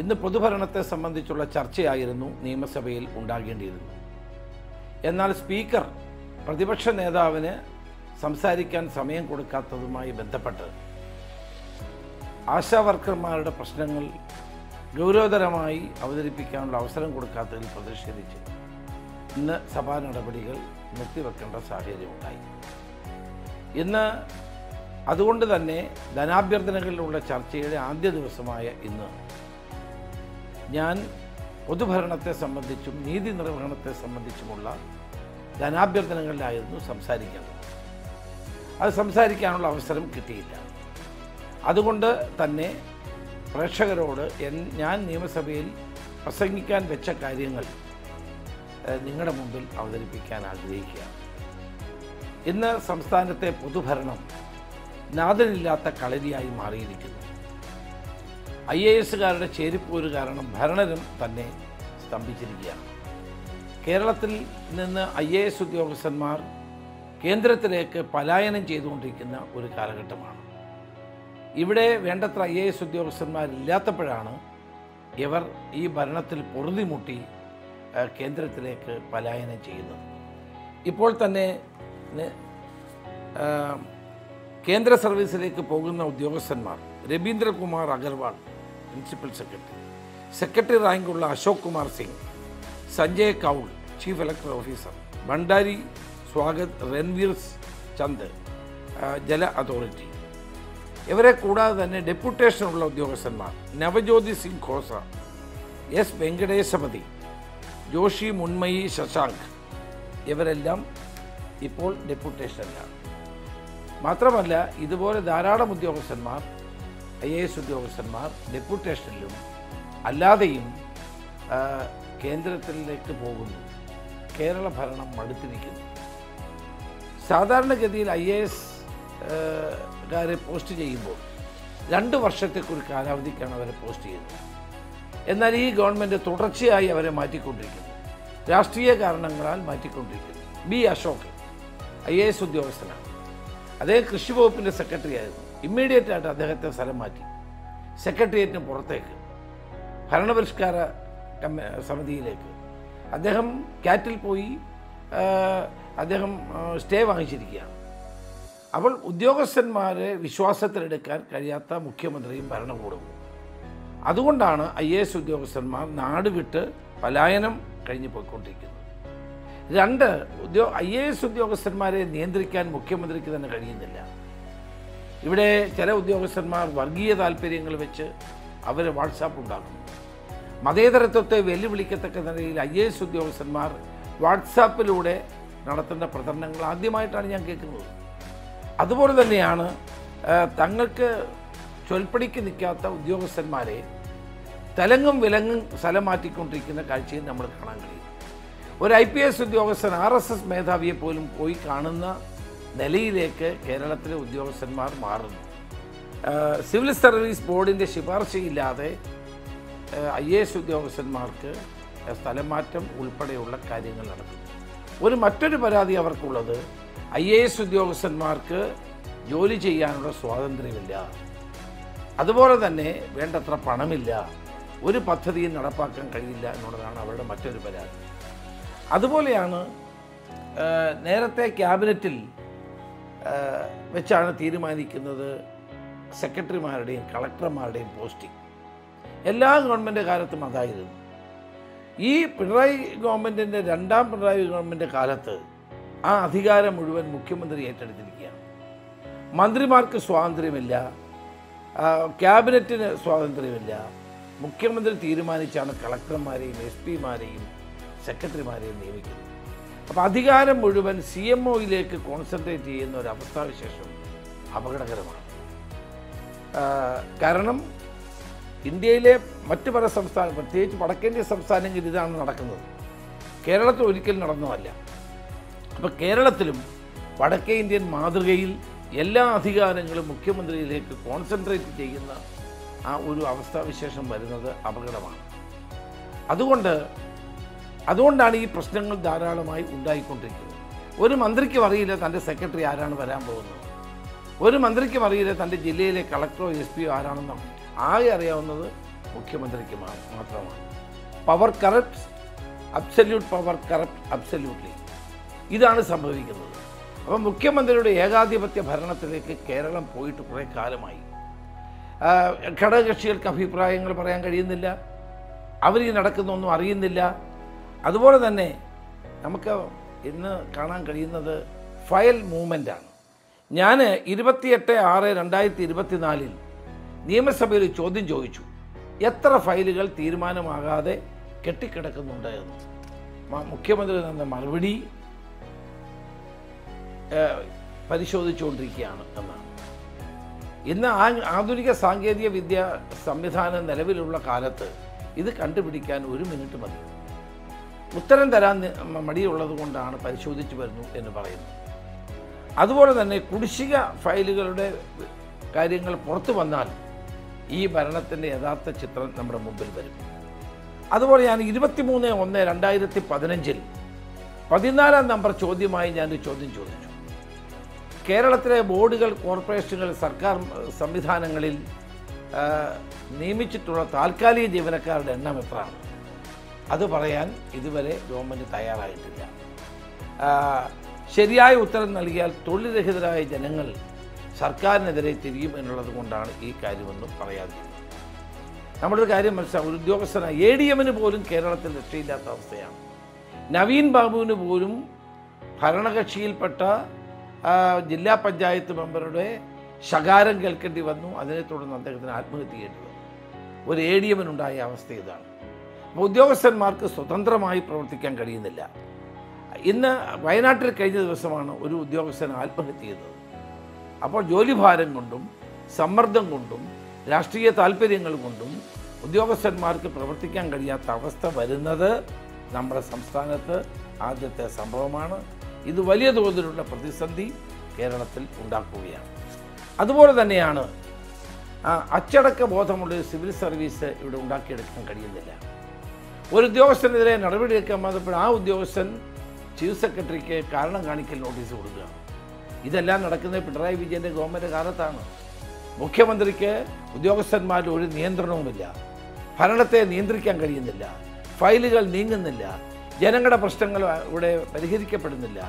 ഇന്ന് പൊതുഭരണത്തെ സംബന്ധിച്ചുള്ള ചർച്ചയായിരുന്നു നിയമസഭയിൽ ഉണ്ടാകേണ്ടിയിരുന്നത്. എന്നാൽ സ്പീക്കർ പ്രതിപക്ഷ നേതാവിന് സംസാരിക്കാൻ സമയം കൊടുക്കാത്തതുമായി ബന്ധപ്പെട്ട് ആശാവർക്കർമാരുടെ പ്രശ്നങ്ങൾ ഗൗരവതരമായി അവതരിപ്പിക്കാനുള്ള അവസരം കൊടുക്കാത്തതിൽ പ്രതിഷേധിച്ച് ഇന്ന് സഭാ നടപടികൾ നിർത്തിവെക്കേണ്ട സാഹചര്യമുണ്ടായി. ഇന്ന് അതുകൊണ്ട് തന്നെ ധനാഭ്യർത്ഥനകളിലുള്ള ചർച്ചയുടെ ആദ്യ ദിവസമായ ഇന്ന് ഞാൻ പൊതുഭരണത്തെ സംബന്ധിച്ചും നീതി നിർവഹണത്തെ സംബന്ധിച്ചുമുള്ള ധനാഭ്യർത്ഥനകളിലായിരുന്നു സംസാരിക്കുന്നത്. അത് സംസാരിക്കാനുള്ള അവസരം കിട്ടിയില്ല. അതുകൊണ്ട് തന്നെ പ്രേക്ഷകരോട് ഞാൻ നിയമസഭയിൽ പ്രസംഗിക്കാൻ വെച്ച കാര്യങ്ങൾ നിങ്ങളുടെ മുമ്പിൽ അവതരിപ്പിക്കാൻ ആഗ്രഹിക്കുകയാണ്. ഇന്ന് സംസ്ഥാനത്തെ പൊതുഭരണം നാഥനില്ലാത്ത കളരിയായി മാറിയിരിക്കുന്നു. IASകാരുടെ ചേരിപ്പോര് കാരണം ഭരണരും തന്നെ സ്തംഭിച്ചിരിക്കുകയാണ്. കേരളത്തിൽ നിന്ന് IAS ഉദ്യോഗസ്ഥന്മാർ കേന്ദ്രത്തിലേക്ക് പലായനം ചെയ്തുകൊണ്ടിരിക്കുന്ന ഒരു കാലഘട്ടമാണ്. ഇവിടെ വേണ്ടത്ര IAS ഉദ്യോഗസ്ഥന്മാരില്ലാത്തപ്പോഴാണ് ഇവർ ഈ ഭരണത്തിൽ പൊറുതിമുട്ടി കേന്ദ്രത്തിലേക്ക് പലായനം ചെയ്യുന്നത്. ഇപ്പോൾ തന്നെ കേന്ദ്ര സർവീസിലേക്ക് പോകുന്ന ഉദ്യോഗസ്ഥന്മാർ രവീന്ദ്രകുമാർ അഗർവാൾ പ്രിൻസിപ്പൽ സെക്രട്ടറി റാങ്കുള്ള Ashok Kumar Singh, Sanjay Kaul chief electoral officer, Bhandari Swagat Ranvir Chand ജല അതോറിറ്റി, ഇവരെ കൂടാതെ തന്നെ ഡെപ്യൂട്ടേഷനുള്ള ഉദ്യോഗസ്ഥന്മാർ നവജ്യോതി സിംഗ് ഖോസ, S വെങ്കടേശപതി, ജോഷി മുൻമയി ശശാങ്ക്, ഇവരെല്ലാം ഇപ്പോൾ ഡെപ്യൂട്ടേഷനിലാണ്. മാത്രമല്ല ഇതുപോലെ ധാരാളം ഉദ്യോഗസ്ഥന്മാർ IAS ഉദ്യോഗസ്ഥന്മാർ ഡെപ്യൂട്ടേഷനിലും അല്ലാതെയും കേന്ദ്രത്തിലേക്ക് പോകുന്നു. കേരള ഭരണം മടുത്തിരിക്കുന്നു. സാധാരണഗതിയിൽ IASകാരെ പോസ്റ്റ് ചെയ്യുമ്പോൾ 2 വർഷത്തേക്കൊരു കാലാവധിക്കാണ് അവരെ പോസ്റ്റ് ചെയ്യുന്നത്. എന്നാൽ ഈ ഗവൺമെൻറ് തുടർച്ചയായി അവരെ മാറ്റിക്കൊണ്ടിരിക്കുന്നു. രാഷ്ട്രീയ കാരണങ്ങളാൽ മാറ്റിക്കൊണ്ടിരിക്കുന്നു. B അശോക് IAS ഉദ്യോഗസ്ഥനാണ്. അദ്ദേഹം കൃഷി വകുപ്പിൻ്റെ സെക്രട്ടറി ആയിരുന്നു. ഇമ്മീഡിയറ്റായിട്ട് അദ്ദേഹത്തെ സ്ഥലം മാറ്റി സെക്രട്ടേറിയറ്റിന് പുറത്തേക്ക് ഭരണപരിഷ്കാര സമിതിയിലേക്ക്. അദ്ദേഹം കാറ്റിൽ പോയി അദ്ദേഹം സ്റ്റേ വാങ്ങിച്ചിരിക്കുകയാണ്. അപ്പോൾ ഉദ്യോഗസ്ഥന്മാരെ വിശ്വാസത്തിലെടുക്കാൻ കഴിയാത്ത മുഖ്യമന്ത്രിയും ഭരണകൂടവും. അതുകൊണ്ടാണ് IAS ഉദ്യോഗസ്ഥന്മാർ നാട് വിട്ട് പലായനം കഴിഞ്ഞു പോയിക്കൊണ്ടിരിക്കുന്നത്. 2 IAS ഉദ്യോഗസ്ഥന്മാരെ നിയന്ത്രിക്കാൻ മുഖ്യമന്ത്രിക്ക് തന്നെ കഴിയുന്നില്ല. ഇവിടെ ചില ഉദ്യോഗസ്ഥന്മാർ വർഗീയ താല്പര്യങ്ങൾ വെച്ച് അവർ വാട്സാപ്പ് ഉണ്ടാക്കുന്നു. മതേതരത്വത്തെ വെല്ലുവിളിക്കത്തക്ക നിലയിൽ IAS ഉദ്യോഗസ്ഥന്മാർ വാട്സാപ്പിലൂടെ നടത്തുന്ന പ്രചരണങ്ങൾ ആദ്യമായിട്ടാണ് ഞാൻ കേൾക്കുന്നത്. അതുപോലെ തന്നെയാണ് തങ്ങൾക്ക് ചൊൽപ്പടിക്ക് നിൽക്കാത്ത ഉദ്യോഗസ്ഥന്മാരെ തലങ്ങും വിലങ്ങും സ്ഥലം മാറ്റിക്കൊണ്ടിരിക്കുന്ന കാഴ്ചയും നമ്മൾ കാണാൻ കഴിയും. ഒരു IPS ഉദ്യോഗസ്ഥൻ RSS മേധാവിയെ പോലും പോയി കാണുന്ന നിലയിലേക്ക് കേരളത്തിലെ ഉദ്യോഗസ്ഥന്മാർ മാറുന്നു. സിവിൽ സർവീസ് ബോർഡിൻ്റെ ശുപാർശയില്ലാതെ IAS ഉദ്യോഗസ്ഥന്മാർക്ക് സ്ഥലം മാറ്റം ഉൾപ്പെടെയുള്ള കാര്യങ്ങൾ നടക്കുന്നു. മറ്റൊരു പരാതി അവർക്കുള്ളത് IAS ഉദ്യോഗസ്ഥന്മാർക്ക് ജോലി ചെയ്യാനുള്ള സ്വാതന്ത്ര്യമില്ല. അതുപോലെ തന്നെ വേണ്ടത്ര പണമില്ല. ഒരു പദ്ധതിയും നടപ്പാക്കാൻ കഴിയില്ല എന്നുള്ളതാണ് അവരുടെ മറ്റൊരു പരാതി. അതുപോലെയാണ് നേരത്തെ ക്യാബിനറ്റിൽ വെച്ചാണ് തീരുമാനിക്കുന്നത് സെക്രട്ടറിമാരുടെയും കളക്ടർമാരുടെയും പോസ്റ്റിംഗ്. എല്ലാ ഗവൺമെൻറ് കാലത്തും അതായിരുന്നു. ഈ പിണറായി ഗവൺമെൻറ്റിൻ്റെ 2ാം പിണറായി ഗവൺമെൻറ് കാലത്ത് ആ അധികാരം മുഴുവൻ മുഖ്യമന്ത്രി ഏറ്റെടുത്തിരിക്കുകയാണ്. മന്ത്രിമാർക്ക് സ്വാതന്ത്ര്യമില്ല, ക്യാബിനറ്റിന് സ്വാതന്ത്ര്യമില്ല. മുഖ്യമന്ത്രി തീരുമാനിച്ചാണ് കളക്ടർമാരെയും SP-മാരെയും സെക്രട്ടറിമാരെയും നിയമിക്കുന്നത്. അപ്പോൾ അധികാരം മുഴുവൻ CMOയിലേക്ക് കോൺസെൻട്രേറ്റ് ചെയ്യുന്ന ഒരു അവസ്ഥാവിശേഷം അപകടകരമാണ്. കാരണം ഇന്ത്യയിലെ മറ്റ് പല സംസ്ഥാനം, പ്രത്യേകിച്ച് വടക്കേന്ത്യ സംസ്ഥാനങ്ങളിൽ ഇതാണ് നടക്കുന്നത്. കേരളത്തിൽ ഒരിക്കലും നടന്നതല്ല. അപ്പോൾ കേരളത്തിലും വടക്കേ ഇന്ത്യൻ മാതൃകയിൽ എല്ലാ അധികാരങ്ങളും മുഖ്യമന്ത്രിയിലേക്ക് കോൺസെൻട്രേറ്റ് ചെയ്യുന്ന ആ ഒരു അവസ്ഥാവിശേഷം വരുന്നത് അപകടമാണ്. അതുകൊണ്ടാണ് ഈ പ്രശ്നങ്ങൾ ധാരാളമായി ഉണ്ടായിക്കൊണ്ടിരിക്കുന്നത്. ഒരു മന്ത്രിക്കും അറിയില്ല തൻ്റെ സെക്രട്ടറി ആരാണ് വരാൻ പോകുന്നത്. ഒരു മന്ത്രിക്കും അറിയില്ല തൻ്റെ ജില്ലയിലെ കളക്ടറോ SP ആരാണെന്നോ. ആകെ അറിയാവുന്നത് മുഖ്യമന്ത്രിക്ക് മാത്രമാണ്. Power corrupt, absolute power corrupt absolutely. ഇതാണ് സംഭവിക്കുന്നത്. അപ്പം മുഖ്യമന്ത്രിയുടെ ഏകാധിപത്യ ഭരണത്തിലേക്ക് കേരളം പോയിട്ട് കുറേ കാലമായി. ഘടകകക്ഷികൾക്ക് അഭിപ്രായങ്ങൾ പറയാൻ കഴിയുന്നില്ല, അവർ ഈ നടക്കുന്നൊന്നും അറിയുന്നില്ല. അതുപോലെ തന്നെ നമുക്ക് ഇന്ന് കാണാൻ കഴിയുന്നത് ഫയൽ മൂവ്മെൻ്റാണ്. ഞാൻ 28/6/2024 നിയമസഭയിൽ ചോദ്യം ചോദിച്ചു, എത്ര ഫയലുകൾ തീരുമാനമാകാതെ കെട്ടിക്കിടക്കുന്നുണ്ട് എന്ന്. മുഖ്യമന്ത്രി തന്ന മറുപടി പരിശോധിച്ചുകൊണ്ടിരിക്കുകയാണ് എന്നാണ്. ഇന്ന് ആധുനിക സാങ്കേതിക വിദ്യ സംവിധാനം നിലവിലുള്ള കാലത്ത് ഇത് കണ്ടുപിടിക്കാൻ 1 മിനിറ്റ് മതി. ഉത്തരം തരാൻ മടിയുള്ളത് കൊണ്ടാണ് പരിശോധിച്ചു വരുന്നു എന്ന് പറയുന്നു. അതുപോലെ തന്നെ കുടിശ്ശിക ഫയലുകളുടെ കാര്യങ്ങൾ പുറത്തു വന്നാൽ ഈ ഭരണത്തിൻ്റെ യഥാർത്ഥ ചിത്രം നമ്മുടെ മുമ്പിൽ വരും. അതുപോലെ ഞാൻ 23/1/2015 14-ാം നമ്പർ ചോദ്യമായി ഞാനൊരു ചോദ്യം ചോദിച്ചു. കേരളത്തിലെ ബോർഡുകൾ, കോർപ്പറേഷനുകൾ, സർക്കാർ സംവിധാനങ്ങളിൽ നിയമിച്ചിട്ടുള്ള താൽക്കാലിക ജീവനക്കാരുടെ എണ്ണം എത്രയാണ്? അത് പറയാൻ ഇതുവരെ ഗവൺമെൻറ് തയ്യാറായിട്ടില്ല. ശരിയായ ഉത്തരം നൽകിയാൽ തൊഴിൽ രഹിതരായ ജനങ്ങൾ സർക്കാരിനെതിരെ തിരിയും എന്നുള്ളത് കൊണ്ടാണ് ഈ കാര്യമൊന്നും പറയാതിരുന്നത്. നമ്മളൊരു കാര്യം മനസ്സിലാവും, ഒരു ഉദ്യോഗസ്ഥനായ ADM-ന് പോലും കേരളത്തിൽ രക്ഷയില്ലാത്ത അവസ്ഥയാണ്. നവീൻ ബാബുവിന് പോലും ഭരണകക്ഷിയിൽപ്പെട്ട ജില്ലാ പഞ്ചായത്ത് മെമ്പറുടെ ശകാരം കേൾക്കേണ്ടി വന്നു. അതിനെ തുടർന്ന് അദ്ദേഹത്തിന് ആത്മഹത്യ ചെയ്യേണ്ടി വന്നു. ഒരു ADM-നുണ്ടായ അവസ്ഥ ഇതാണ്. അപ്പോൾ ഉദ്യോഗസ്ഥന്മാർക്ക് സ്വതന്ത്രമായി പ്രവർത്തിക്കാൻ കഴിയുന്നില്ല. ഇന്ന് വയനാട്ടിൽ കഴിഞ്ഞ ദിവസമാണ് ഒരു ഉദ്യോഗസ്ഥൻ ആത്മഹത്യ ചെയ്തത്. അപ്പോൾ ജോലിഭാരം കൊണ്ടും സമ്മർദ്ദം കൊണ്ടും രാഷ്ട്രീയ താല്പര്യങ്ങൾ കൊണ്ടും ഉദ്യോഗസ്ഥന്മാർക്ക് പ്രവർത്തിക്കാൻ കഴിയാത്ത അവസ്ഥ വരുന്നത് നമ്മുടെ സംസ്ഥാനത്ത് ആദ്യത്തെ സംഭവമാണ്. ഇത് വലിയ തോതിലുള്ള പ്രതിസന്ധി കേരളത്തിൽ ഉണ്ടാക്കുകയാണ്. അതുപോലെ തന്നെയാണ് അച്ചടക്ക ബോധമുള്ള സിവിൽ സർവീസ് ഇവിടെ ഉണ്ടാക്കിയെടുക്കാൻ കഴിയുന്നില്ല. ഒരു ഉദ്യോഗസ്ഥനെതിരെ നടപടിയെടുക്കാൻ വന്നപ്പോൾ ആ ഉദ്യോഗസ്ഥൻ ചീഫ് സെക്രട്ടറിക്ക് കാരണം കാണിക്കൽ നോട്ടീസ് കൊടുക്കുകയാണ്. ഇതെല്ലാം നടക്കുന്നത് പിണറായി വിജയൻ്റെ ഗവൺമെൻറ് കാലത്താണ്. മുഖ്യമന്ത്രിക്ക് ഉദ്യോഗസ്ഥന്മാരിൽ ഒരു നിയന്ത്രണവുമില്ല, ഭരണത്തെ നിയന്ത്രിക്കാൻ കഴിയുന്നില്ല, ഫയലുകൾ നീങ്ങുന്നില്ല, ജനങ്ങളുടെ പ്രശ്നങ്ങൾ ഇവിടെ പരിഹരിക്കപ്പെടുന്നില്ല.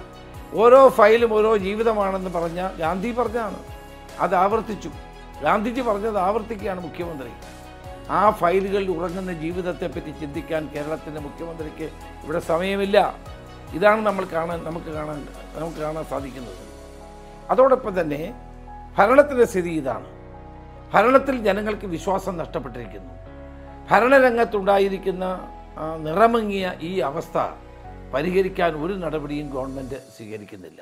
ഓരോ ഫയലും ഓരോ ജീവിതമാണെന്ന് പറഞ്ഞ ഗാന്ധി പറഞ്ഞാണ്, അത് ആവർത്തിച്ചു. ഗാന്ധിജി പറഞ്ഞത് ആവർത്തിക്കുകയാണ് മുഖ്യമന്ത്രി. ആ ഫയലുകളിൽ ഉറങ്ങുന്ന ജീവിതത്തെപ്പറ്റി ചിന്തിക്കാൻ കേരളത്തിൻ്റെ മുഖ്യമന്ത്രിക്ക് ഇവിടെ സമയമില്ല. ഇതാണ് നമുക്ക് കാണാൻ സാധിക്കുന്നത്. അതോടൊപ്പം തന്നെ ഭരണത്തിൻ്റെ സ്ഥിതി ഇതാണ്. ഭരണത്തിൽ ജനങ്ങൾക്ക് വിശ്വാസം നഷ്ടപ്പെട്ടിരിക്കുന്നു. ഭരണരംഗത്തുണ്ടായിരിക്കുന്ന നിറമങ്ങിയ ഈ അവസ്ഥ പരിഹരിക്കാൻ ഒരു നടപടിയും ഗവൺമെൻറ് സ്വീകരിക്കുന്നില്ല.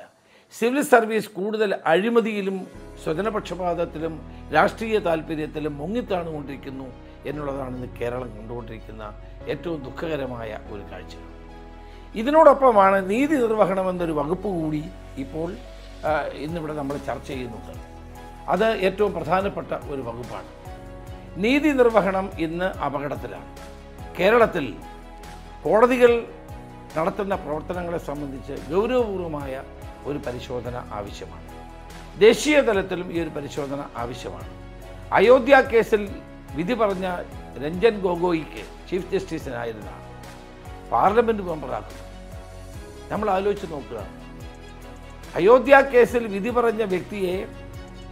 സിവിൽ സർവീസ് കൂടുതൽ അഴിമതിയിലും സ്വജനപക്ഷപാതത്തിലും രാഷ്ട്രീയ താല്പര്യത്തിലും മുങ്ങിത്താണുകൊണ്ടിരിക്കുന്നു എന്നുള്ളതാണ് ഇന്ന് കേരളം കണ്ടുകൊണ്ടിരിക്കുന്ന ഏറ്റവും ദുഃഖകരമായ ഒരു കാഴ്ച. ഇതിനോടൊപ്പമാണ് നീതി നിർവഹണം എന്നൊരു വകുപ്പ് കൂടി ഇപ്പോൾ ഇന്നിവിടെ നമ്മൾ ചർച്ച ചെയ്യുന്നത്. അത് ഏറ്റവും പ്രധാനപ്പെട്ട ഒരു വകുപ്പാണ്. നീതി നിർവഹണം ഇന്ന് അപകടത്തിലാണ്. കേരളത്തിൽ കോടതികൾ നടത്തുന്ന പ്രവർത്തനങ്ങളെ സംബന്ധിച്ച് ഗൗരവപൂർവമായ ഒരു പരിശോധന ആവശ്യമാണ്. ദേശീയ തലത്തിലും ഈ ഒരു പരിശോധന ആവശ്യമാണ്. അയോധ്യ കേസിൽ വിധി പറഞ്ഞ രഞ്ജൻ ഗൊഗോയിക്ക് ചീഫ് ജസ്റ്റിസിനായിരുന്ന പാർലമെൻറ്റ് മെമ്പറാക്കുന്നു. നമ്മൾ ആലോചിച്ച് നോക്കുക, അയോധ്യ കേസിൽ വിധി പറഞ്ഞ വ്യക്തിയെ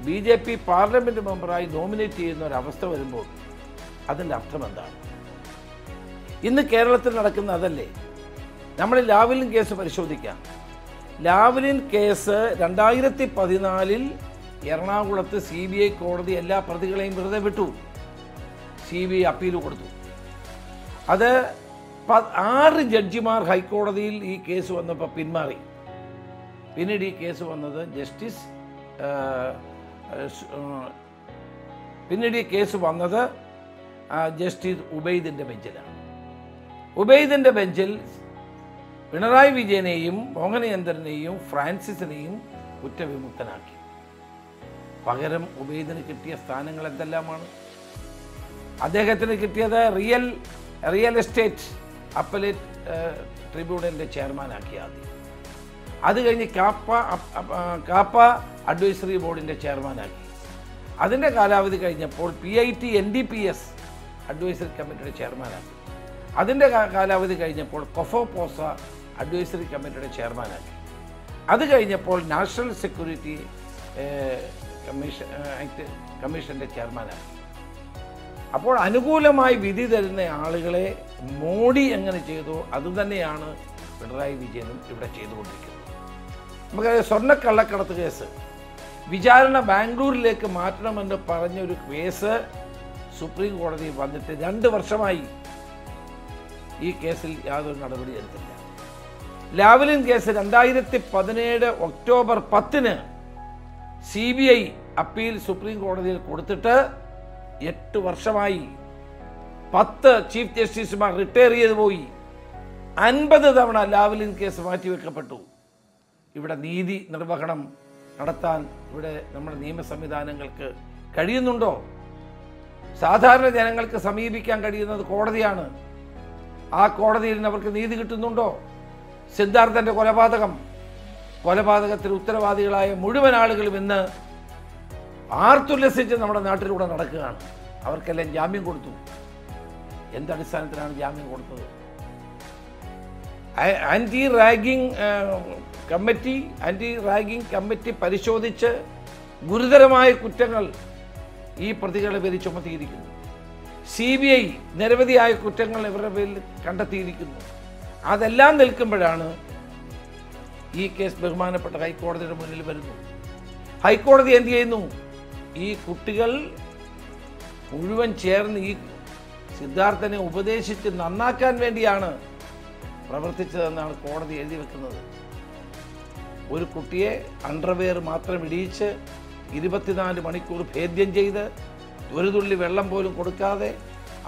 BJP പാർലമെൻറ്റ് മെമ്പറായി നോമിനേറ്റ് ചെയ്യുന്ന ഒരവസ്ഥ വരുമ്പോൾ അതിൻ്റെ അർത്ഥം എന്താണ്? ഇന്ന് കേരളത്തിൽ നടക്കുന്ന അതല്ലേ. നമ്മൾ ലാവ്ലിൻ കേസ് പരിശോധിക്കാം. ലാവ്ലിൻ കേസ് 2014 എറണാകുളത്ത് CBI കോടതി എല്ലാ പ്രതികളെയും വെറുതെ വിട്ടു. CBI അപ്പീൽ കൊടുത്തു. അത് 6 ജഡ്ജിമാർ ഹൈക്കോടതിയിൽ ഈ കേസ് വന്നപ്പോൾ പിന്മാറി. പിന്നീട് ഈ കേസ് വന്നത് ജസ്റ്റിസ് ഉബൈദിൻ്റെ ബെഞ്ചിലാണ്. ഉബൈദിൻ്റെ ബെഞ്ചിൽ പിണറായി വിജയനെയും മോഹനചന്ദ്രനെയും ഫ്രാൻസിസിനെയും കുറ്റവിമുക്തനാക്കി. പകരം ഉബൈദിന് കിട്ടിയ സ്ഥാനങ്ങൾ എന്തെല്ലാമാണ്? അദ്ദേഹത്തിന് കിട്ടിയത് റിയൽ എസ്റ്റേറ്റ് അപ്പലേറ്റ് ട്രിബ്യൂണലിൻ്റെ ചെയർമാനാക്കി ആദ്യം. അത് കഴിഞ്ഞ് കാപ്പ അഡ്വൈസറി ബോർഡിൻ്റെ ചെയർമാനാക്കി. അതിൻ്റെ കാലാവധി കഴിഞ്ഞപ്പോൾ PIT NDPS അഡ്വൈസറി കമ്മിറ്റിയുടെ ചെയർമാനാക്കി. അതിൻ്റെ കാലാവധി കഴിഞ്ഞപ്പോൾ കൊഫോപോസ അഡ്വൈസറി കമ്മിറ്റിയുടെ ചെയർമാനാക്കി. അത് കഴിഞ്ഞപ്പോൾ നാഷണൽ സെക്യൂരിറ്റി കമ്മീഷൻ്റെ ചെയർമാനാക്കി. അപ്പോൾ അനുകൂലമായി വിധി തരുന്ന ആളുകളെ മോഡി എങ്ങനെ ചെയ്തോ അതുതന്നെയാണ് പിണറായി വിജയനും ഇവിടെ ചെയ്തുകൊണ്ടിരിക്കുന്നത്. നമുക്കറിയാം, സ്വർണ്ണക്കള്ളക്കടത്ത് കേസ് വിചാരണ ബാംഗ്ലൂരിലേക്ക് മാറ്റണമെന്ന് പറഞ്ഞൊരു കേസ് സുപ്രീം കോടതി വന്നിട്ട് 2 വർഷമായി. ഈ കേസിൽ യാതൊരു നടപടി എടുത്തില്ല. Lavalin case 2017 October 10 CBI appeal supreme കോടതിയിൽ കൊടുത്തിട്ട് 8 വർഷമായി. 10 ചീഫ് ജസ്റ്റിസുമാർ റിട്ടയർ ചെയ്തു പോയി. 50 തവണ ലാവ്ലിൻ കേസ് മാറ്റിവെക്കപ്പെട്ടു. ഇവിടെ നീതി നിർവഹണം നടത്താൻ ഇവിടെ നമ്മുടെ നിയമ സംവിധാനങ്ങൾക്ക് കഴിയുന്നുണ്ടോ? സാധാരണ ജനങ്ങൾക്ക് സമീപിക്കാൻ കഴിയുന്നത് കോടതിയാണ്. ആ കോടതിയിൽ നിന്ന് അവർക്ക് നീതി കിട്ടുന്നുണ്ടോ? സിദ്ധാർത്ഥൻ്റെ കൊലപാതകത്തിൽ ഉത്തരവാദികളായ മുഴുവൻ ആളുകളും ഇന്ന് ആർത്തുല്ലസിച്ച് നമ്മുടെ നാട്ടിലൂടെ നടക്കുകയാണ്. അവർക്കെല്ലാം ജാമ്യം കൊടുത്തു. എന്തടിസ്ഥാനത്തിലാണ് ജാമ്യം കൊടുത്തത്? ആൻറ്റി റാഗിംഗ് കമ്മിറ്റി പരിശോധിച്ച് ഗുരുതരമായ കുറ്റങ്ങൾ ഈ പ്രതികളുടെ പേരിൽ ചുമത്തിയിരിക്കുന്നു. CBI നിരവധിയായ കുറ്റങ്ങൾ ഇവരുടെ പേരിൽ കണ്ടെത്തിയിരിക്കുന്നു. അതെല്ലാം നിൽക്കുമ്പോഴാണ് ഈ കേസ് ബഹുമാനപ്പെട്ട ഹൈക്കോടതിയുടെ മുന്നിൽ വരുന്നു. ഹൈക്കോടതി എന്ത് ചെയ്യുന്നു? ഈ കുട്ടികൾ മുഴുവൻ ചേർന്ന് ഈ സിദ്ധാർത്ഥനെ ഉപദേശിച്ച് നന്നാക്കാൻ വേണ്ടിയാണ് പ്രവർത്തിച്ചതെന്നാണ് കോടതി എഴുതി വെക്കുന്നത്. ഒരു കുട്ടിയെ അണ്ടർവെയർ മാത്രം ഇടിയിച്ച് 24 മണിക്കൂർ ഭേദ്യം ചെയ്ത് ഒരു തുള്ളി വെള്ളം പോലും കൊടുക്കാതെ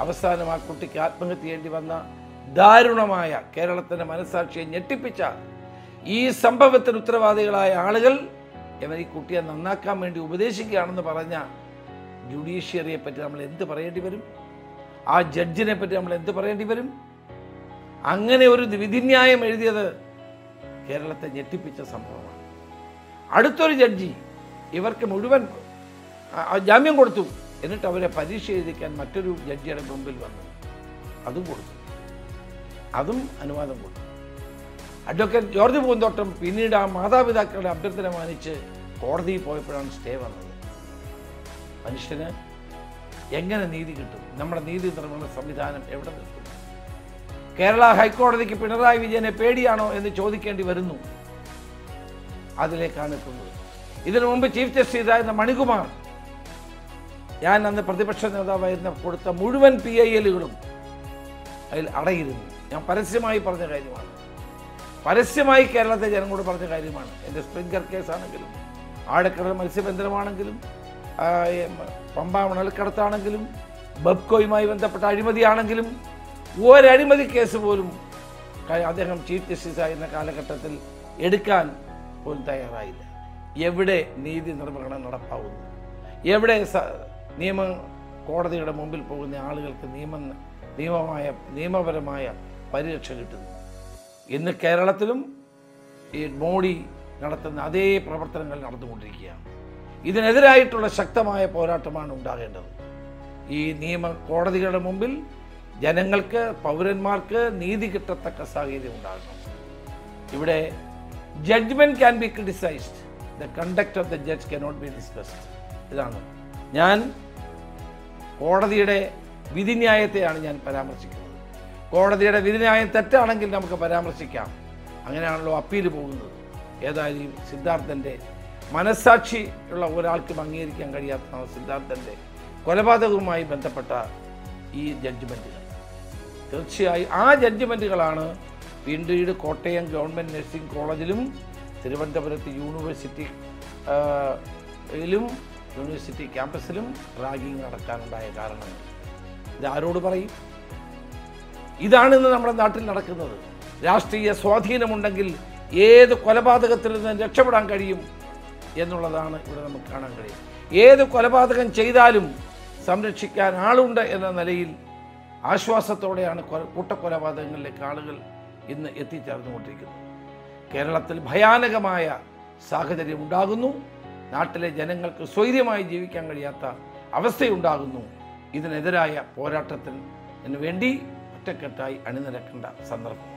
അവസാനം ആ കുട്ടിക്ക് ആത്മഹത്യ ചെയ്യേണ്ടി വന്ന ദാരുണമായ, കേരളത്തിൻ്റെ മനസ്സാക്ഷിയെ ഞെട്ടിപ്പിച്ച ഈ സംഭവത്തിന് ഉത്തരവാദികളായ ആളുകൾ ഇവർ ഈ കുട്ടിയെ നന്നാക്കാൻ വേണ്ടി ഉപദേശിക്കുകയാണെന്ന് പറഞ്ഞ ജുഡീഷ്യറിയെ പറ്റി നമ്മൾ എന്ത് പറയേണ്ടി വരും? ആ ജഡ്ജിനെ പറ്റി നമ്മൾ എന്ത് പറയേണ്ടി വരും? അങ്ങനെ ഒരു വിധിന്യായം എഴുതിയത് കേരളത്തെ ഞെട്ടിപ്പിച്ച സംഭവമാണ്. അടുത്തൊരു ജഡ്ജി ഇവർക്ക് മുഴുവൻ ജാമ്യം കൊടുത്തു. എന്നിട്ട് അവരെ പരീക്ഷ എഴുതിക്കാൻ മറ്റൊരു ജഡ്ജിയുടെ മുമ്പിൽ വന്നു. അതും കൊടുത്തു. അതും അനുവാദം കൊടുത്തു. അഡ്വക്കേറ്റ് ജോർജ് പൂന്തോട്ടം പിന്നീട് ആ മാതാപിതാക്കളുടെ അഭ്യർത്ഥന മാനിച്ച് കോടതിയിൽ പോയപ്പോഴാണ് സ്റ്റേ വന്നത്. മനുഷ്യന് എങ്ങനെ നീതി കിട്ടും? നമ്മുടെ നീതി നിർവഹണ സംവിധാനം എവിടെ നിൽക്കും? കേരള ഹൈക്കോടതിക്ക് പിണറായി വിജയനെ പേടിയാണോ എന്ന് ചോദിക്കേണ്ടി വരുന്നു. അതിലേക്കാണ് എത്തുന്നത്. ഇതിനു മുമ്പ് ചീഫ് ജസ്റ്റിസായിരുന്ന മണികുമാർ, ഞാൻ അന്ന് പ്രതിപക്ഷ നേതാവായിരുന്ന കൊടുത്ത മുഴുവൻ PILകളും അതിൽ അടയിരുന്നു. ഞാൻ പരസ്യമായി പറഞ്ഞ കാര്യമാണ്. പരസ്യമായി കേരളത്തെ ജനങ്ങളോട് പറഞ്ഞ കാര്യമാണ്. എൻ്റെ സ്പ്രിംഗർ കേസാണെങ്കിലും, ആഴക്കടൽ മത്സ്യബന്ധനമാണെങ്കിലും, പമ്പ മണൽക്കടത്താണെങ്കിലും, ബബ്കോയുമായി ബന്ധപ്പെട്ട അഴിമതിയാണെങ്കിലും, ഒരഴിമതി കേസ് പോലും അദ്ദേഹം ചീഫ് ജസ്റ്റിസായിരുന്ന കാലഘട്ടത്തിൽ എടുക്കാൻ പോലും തയ്യാറായില്ല. എവിടെ നീതി നിർവഹണം നടപ്പാവുന്നു? എവിടെ നിയമ കോടതിയുടെ മുമ്പിൽ പോകുന്ന ആളുകൾക്ക് നിയമപരമായ പരിരക്ഷ കിട്ടുന്നു? ഇന്ന് കേരളത്തിലും ഈ മോഡി നടത്തുന്ന അതേ പ്രവർത്തനങ്ങൾ നടന്നുകൊണ്ടിരിക്കുകയാണ്. ഇതിനെതിരായിട്ടുള്ള ശക്തമായ പോരാട്ടമാണ് ഉണ്ടാകേണ്ടത്. ഈ കോടതികളുടെ മുമ്പിൽ ജനങ്ങൾക്ക്, പൗരന്മാർക്ക് നീതി കിട്ടത്തക്ക സാഹചര്യം ഉണ്ടാകണം. ഇവിടെ judgement can be criticised, the conduct of the judge cannot be discussed. ഇതാണ് ഞാൻ കോടതിയുടെ വിധിന്യായത്തെയാണ് ഞാൻ പരാമർശിക്കുന്നത്. കോടതിയുടെ വിധിന്യായം തെറ്റാണെങ്കിൽ നമുക്ക് പരാമർശിക്കാം. അങ്ങനെയാണല്ലോ അപ്പീൽ പോകുന്നത്. ഏതായാലും സിദ്ധാർത്ഥൻ്റെ മനസ്സാക്ഷി ഉള്ള ഒരാൾക്കും അംഗീകരിക്കാൻ കഴിയാത്ത സിദ്ധാർത്ഥൻ്റെ കൊലപാതകവുമായി ബന്ധപ്പെട്ട ഈ ജഡ്ജ്മെൻറ്റുകൾ, തീർച്ചയായും ആ ജഡ്ജ്മെൻറ്റുകളാണ് പിന്നീട് കോട്ടയം ഗവൺമെൻറ് നഴ്സിംഗ് കോളേജിലും തിരുവനന്തപുരത്ത് യൂണിവേഴ്സിറ്റി ക്യാമ്പസിലും റാഗിങ് നടക്കാനുണ്ടായ കാരണങ്ങൾ. ഇതാരോട് പറയും? ഇതാണ് ഇന്ന് നമ്മുടെ നാട്ടിൽ നടക്കുന്നത്. രാഷ്ട്രീയ സ്വാധീനമുണ്ടെങ്കിൽ ഏത് കൊലപാതകത്തിൽ നിന്ന് രക്ഷപ്പെടാൻ കഴിയും എന്നുള്ളതാണ് ഇവിടെ നമുക്ക് കാണാൻ കഴിയും. ഏത് കൊലപാതകം ചെയ്താലും സംരക്ഷിക്കാൻ ആളുണ്ട് എന്ന നിലയിൽ ആശ്വാസത്തോടെയാണ് കൂട്ടക്കൊലപാതകങ്ങളിലേക്ക് ആളുകൾ ഇന്ന് എത്തിച്ചേർന്നുകൊണ്ടിരിക്കുന്നത്. കേരളത്തിൽ ഭയാനകമായ സാഹചര്യം ഉണ്ടാകുന്നു. നാട്ടിലെ ജനങ്ങൾക്ക് സ്വൈര്യമായി ജീവിക്കാൻ കഴിയാത്ത അവസ്ഥയുണ്ടാകുന്നു. ഇതിനെതിരായ പോരാട്ടത്തിന് വേണ്ടി ഒറ്റക്കെട്ടായി അണിനിരക്കേണ്ട സന്ദർഭമാണ്.